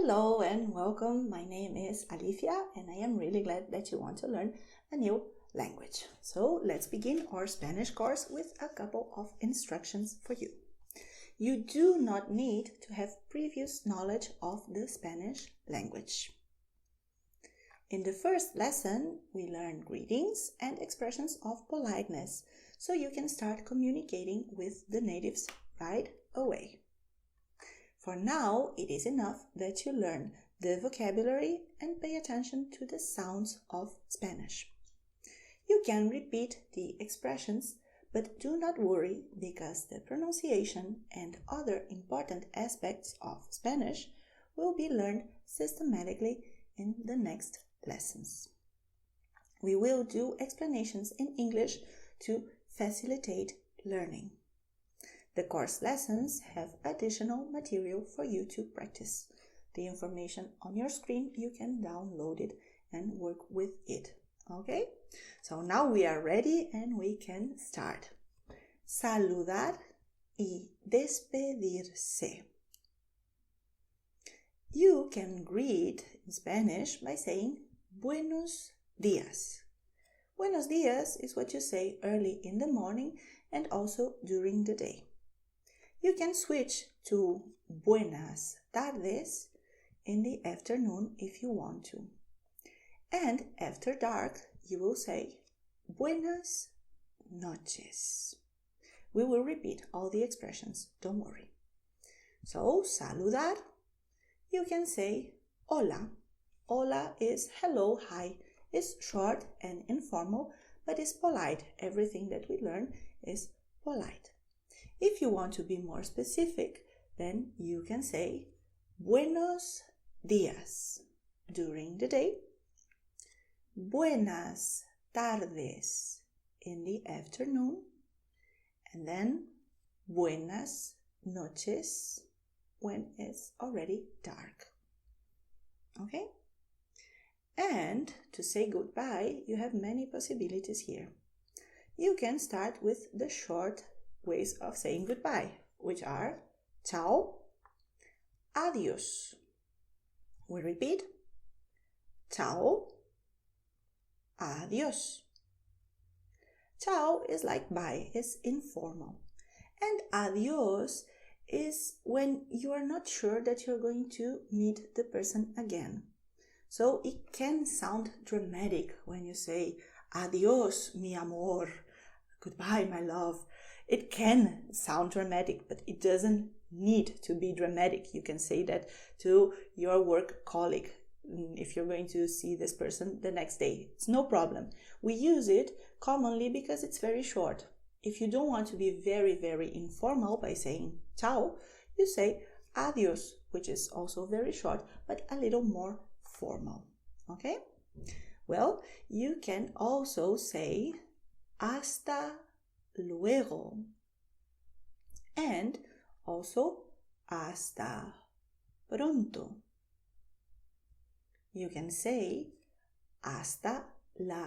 Hello and welcome. My name is Alicia and I am really glad that you want to learn a new language. So let's begin our Spanish course with a couple of instructions for you. You do not need to have previous knowledge of the Spanish language. In the first lesson, we learned greetings and expressions of politeness, so you can start communicating with the natives right away. For now, it is enough that you learn the vocabulary and pay attention to the sounds of Spanish. You can repeat the expressions, but do not worry because the pronunciation and other important aspects of Spanish will be learned systematically in the next lessons. We will do explanations in English to facilitate learning. The course lessons have additional material for you to practice. The information on your screen, you can download it and work with it. Okay? So now we are ready and we can start. Saludar y despedirse. You can greet in Spanish by saying Buenos días. Buenos días is what you say early in the morning and also during the day. You can switch to Buenas, tardes in the afternoon if you want to. And after dark, you will say Buenas noches. We will repeat all the expressions, don't worry. So, saludar, you can say Hola. Hola is hello, hi. It's short and informal, but it's polite. Everything that we learn is polite. If you want to be more specific, then you can say Buenos días during the day, Buenas tardes in the afternoon, and then Buenas noches when it's already dark. Okay? And to say goodbye, you have many possibilities here. You can start with the short ways of saying goodbye, which are Chao, adios. We repeat, Chao, adios. Chao is like bye, it's informal. And adios is when you are not sure that you're going to meet the person again. So it can sound dramatic when you say adios, mi amor, goodbye, my love. It can sound dramatic, but it doesn't need to be dramatic. You can say that to your work colleague if you're going to see this person the next day. It's no problem. We use it commonly because it's very short. If you don't want to be very, very informal by saying ciao, you say adios, which is also very short, but a little more formal. Okay? Well, you can also say hasta luego and also hasta pronto. You can say hasta la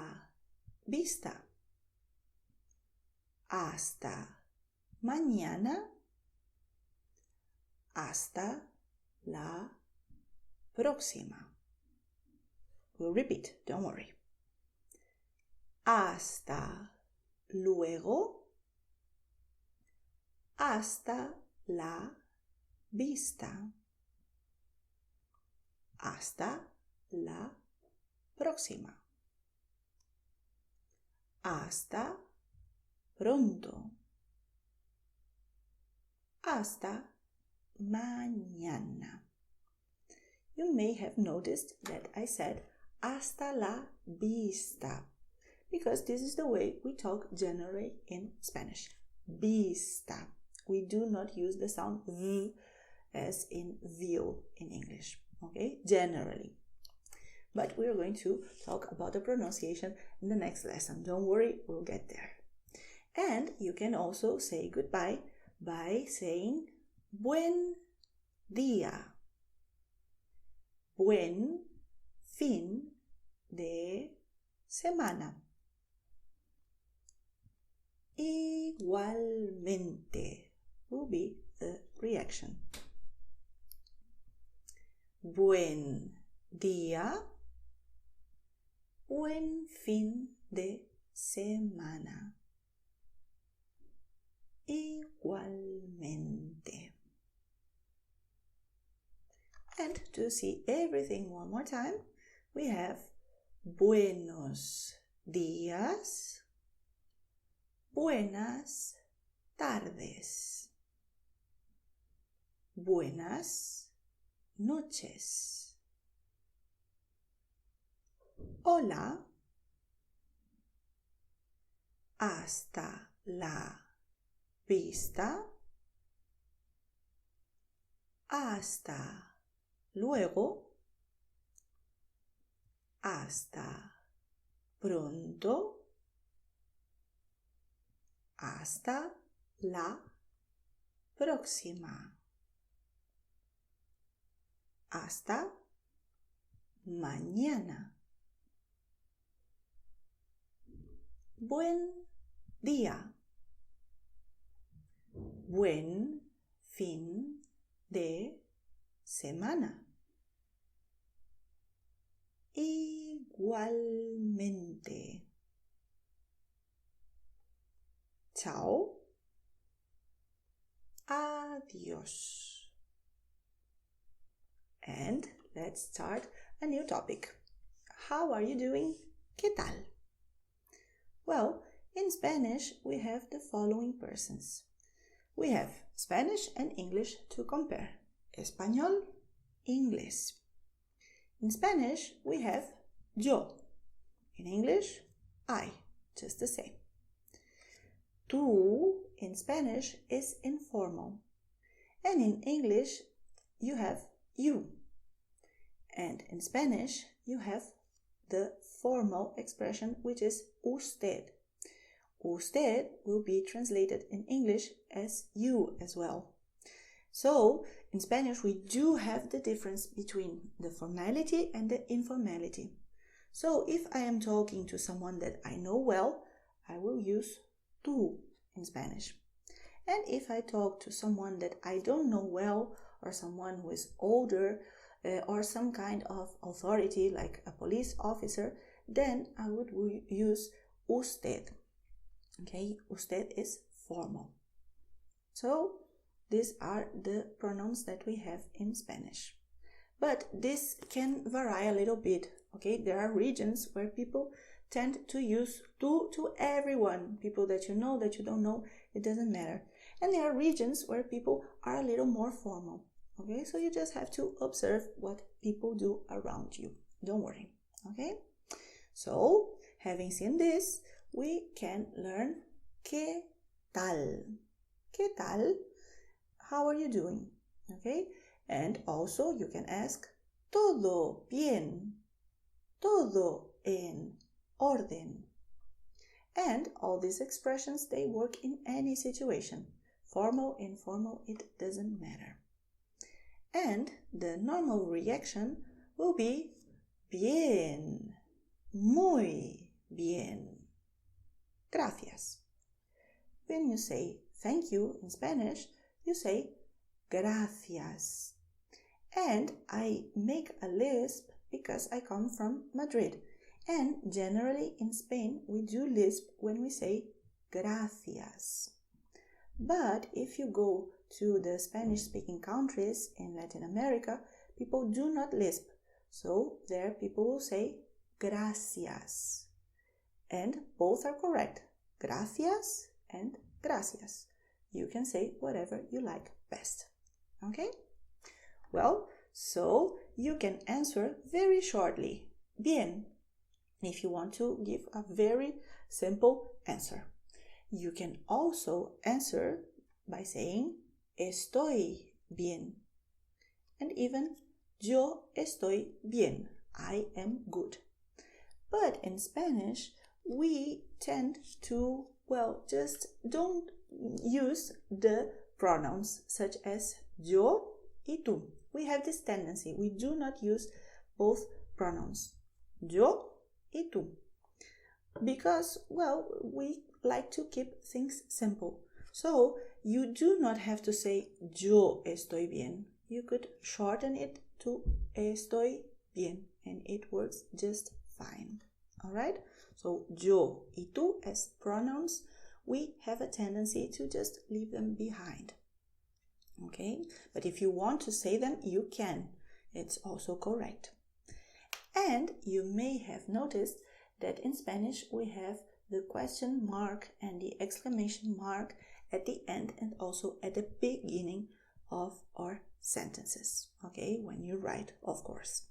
vista, hasta mañana, hasta la próxima. We'll repeat, don't worry. Hasta luego, hasta la vista, hasta la próxima, hasta pronto, hasta mañana. You may have noticed that I said hasta la vista, because this is the way we talk generally in Spanish. Vista. We do not use the sound v as in view in English, okay? Generally. But we are going to talk about the pronunciation in the next lesson. Don't worry, we'll get there. And you can also say goodbye by saying buen día, buen fin de semana. Igualmente will be the reaction. buen día, buen fin de semana. Igualmente. And to see everything one more time, we have Buenos días, Buenas tardes, Buenas noches, Hola, hasta la vista, hasta luego, hasta pronto, hasta la próxima, hasta mañana. Buen día, buen fin de semana. Igualmente. Chao. Adiós. And let's start a new topic. How are you doing? ¿Qué tal? Well, in Spanish, we have the following persons. We have Spanish and English to compare. Español, inglés. In Spanish, we have yo. In English, I, just the same. Tú, in Spanish, is informal. And in English, you have you. And in Spanish, you have the formal expression, which is usted. Usted will be translated in English as you as well. So, in Spanish, we do have the difference between the formality and the informality. So, if I am talking to someone that I know well, I will use tú in Spanish. And if I talk to someone that I don't know well, or someone who is older, or some kind of authority like a police officer, then I would use usted. Okay, usted is formal. So these are the pronouns that we have in Spanish. But this can vary a little bit. Okay, there are regions where people tend to use tú to everyone. People that you know, that you don't know, it doesn't matter. And there are regions where people are a little more formal. Okay, so you just have to observe what people do around you. Don't worry. Okay, so having seen this, we can learn ¿qué tal? ¿Qué tal? How are you doing? Okay, and also you can ask todo bien, todo en orden. And all these expressions, they work in any situation. Formal, informal, it doesn't matter. And the normal reaction will be bien, muy bien, gracias. When you say thank you in Spanish, you say gracias. And I make a lisp because I come from Madrid. And generally in Spain, we do lisp when we say gracias. But if you go to the Spanish-speaking countries in Latin America, people do not lisp. So there people will say gracias. And both are correct. Gracias and gracias. You can say whatever you like best. Okay? Well, so you can answer very shortly. Bien. If you want to give a very simple answer. You can also answer by saying estoy bien. And even yo estoy bien. I am good. But in Spanish, we tend to, just don't use the pronouns such as yo y tú. We have this tendency. We do not use both pronouns. Yo y tú. Because, we like to keep things simple. So, you do not have to say yo estoy bien. You could shorten it to estoy bien, and it works just fine. Alright? So yo y tú as pronouns, we have a tendency to just leave them behind. Okay? But if you want to say them, you can. It's also correct. And you may have noticed that in Spanish we have the question mark and the exclamation mark at the end and also at the beginning of our sentences. Okay? When you write, of course.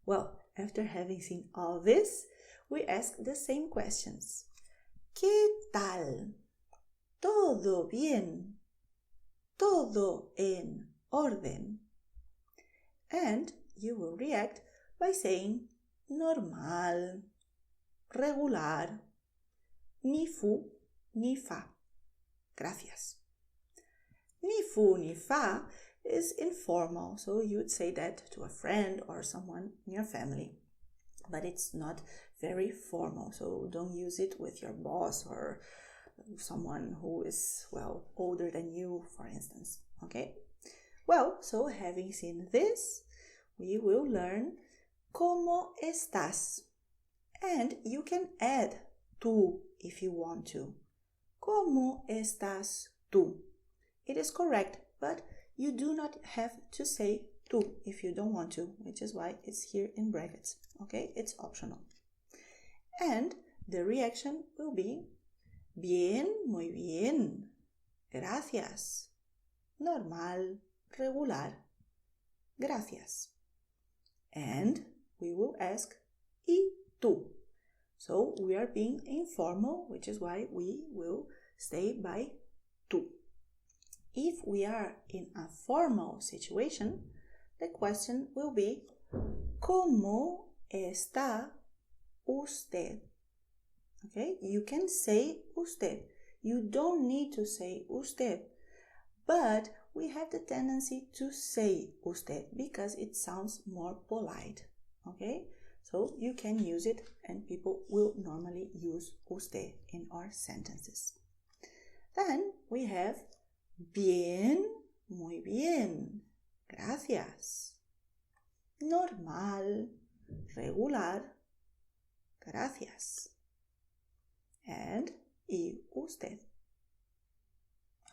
Well, after having seen all this, we ask the same questions. ¿Qué tal? ¿Todo bien? ¿Todo en orden? And you will react by saying normal, regular, ni fu ni fa. Gracias. Ni fu ni fa is informal, so you'd say that to a friend or someone in your family. But it's not very formal, so don't use it with your boss or someone who is, well, older than you, for instance. Okay? Well, so having seen this, we will learn ¿Cómo estás? And you can add tú if you want to. ¿Cómo estás tú? It is correct, but you do not have to say tú if you don't want to, which is why it's here in brackets. Okay? It's optional. And the reaction will be bien, muy bien, gracias, normal, regular, gracias. And we will ask ¿y tú? So we are being informal, which is why we will stay by tú. If we are in a formal situation, the question will be ¿Cómo está usted? Okay, you can say usted. You don't need to say usted, but we have the tendency to say usted because it sounds more polite. Okay, so you can use it and people will normally use usted in our sentences. Then we have bien, muy bien, gracias, normal, regular, gracias. And ¿y usted?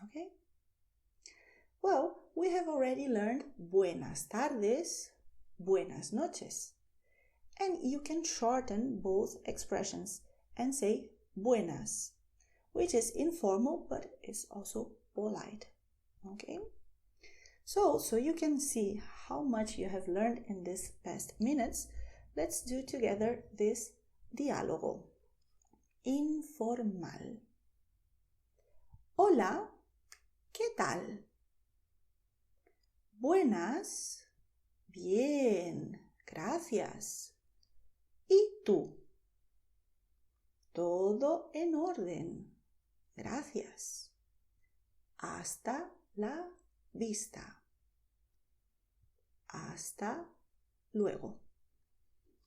Okay? Well, we have already learned Buenas tardes, Buenas noches. And you can shorten both expressions and say Buenas, which is informal but is also polite. Okay? So you can see how much you have learned in these past minutes. Let's do together this diálogo. Informal. Hola, ¿qué tal? Buenas, bien, gracias. ¿Y tú? Todo en orden, gracias. Hasta la vista. Hasta luego.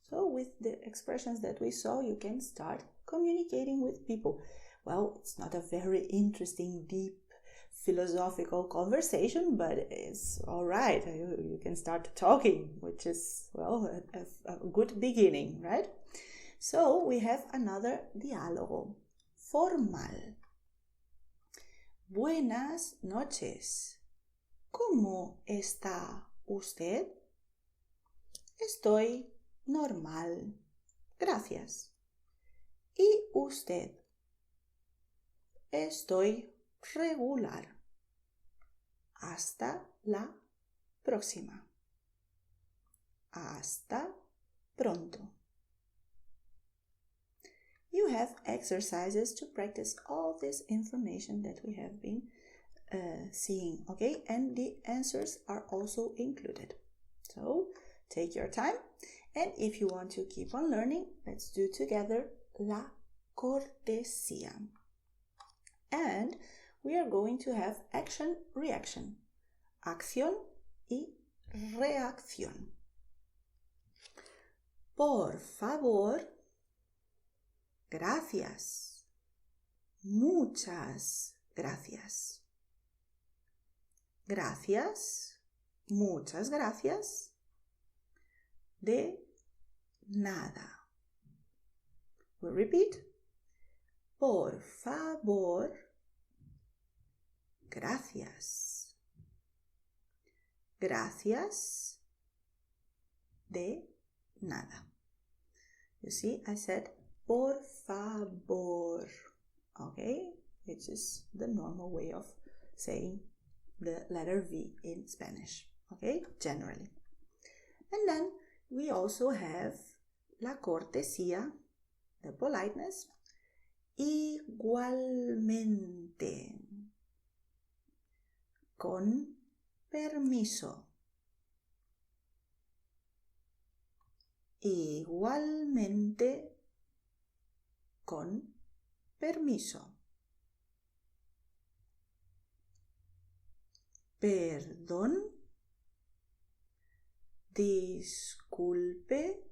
So with the expressions that we saw, you can start communicating with people. Well, it's not a very interesting, deep, philosophical conversation, but it's all right. You can start talking, which is, well, a good beginning, right? So we have another diálogo. Formal. Buenas noches. ¿Cómo está usted? Estoy normal. Gracias. ¿Y usted? Estoy regular. Hasta la próxima. Hasta pronto. You have exercises to practice all this information that we have been seeing, okay? And the answers are also included. So take your time, and if you want to keep on learning, let's do together la cortesía. And we are going to have action, reaction, acción y reacción. Por favor, gracias, muchas gracias. Gracias, muchas gracias, de nada. We'll repeat. Por favor, gracias. Gracias de nada. You see, I said por favor, okay? Which is the normal way of saying the letter V in Spanish, okay? Generally. And then we also have la cortesía, the politeness, igualmente, con permiso. Igualmente, con permiso. Perdón. Disculpe.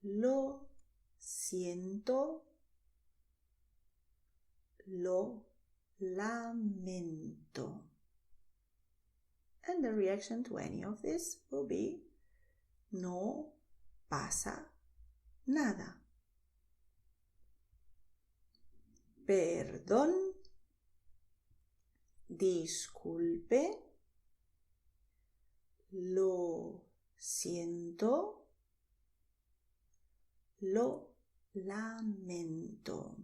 Lo siento. Lo lamento. And the reaction to any of this will be no pasa nada. Perdón. Disculpe. Lo siento. Lo lamento.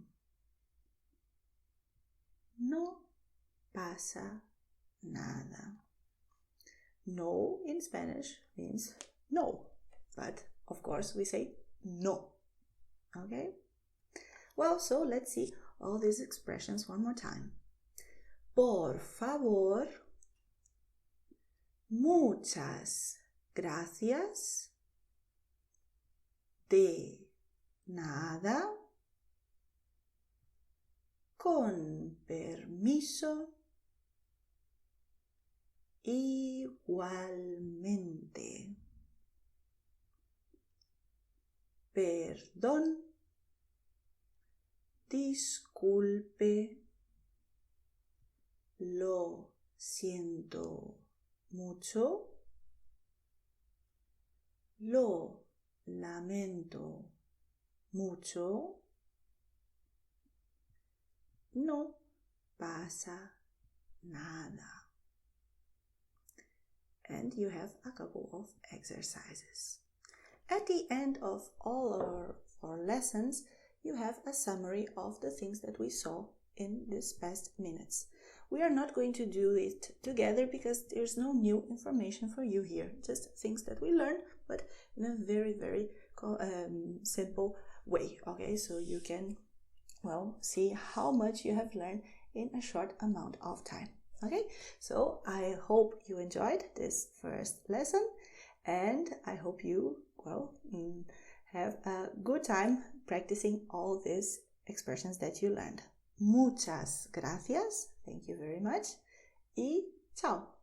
No pasa nada. No in Spanish means no, but of course we say no. Okay? Well, so let's see all these expressions one more time. Por favor. Muchas gracias. De nada. Con permiso. Igualmente. Perdón. Disculpe. Lo siento mucho. Lo lamento mucho. No pasa nada. And you have a couple of exercises. At the end of all our lessons, you have a summary of the things that we saw in these past minutes. We are not going to do it together because there's no new information for you here. Just things that we learned, but in a very, very simple way. Okay, so you can, well, see how much you have learned in a short amount of time. Okay, so I hope you enjoyed this first lesson, and I hope you, well, have a good time practicing all these expressions that you learned. Muchas gracias. Thank you very much. Y chao.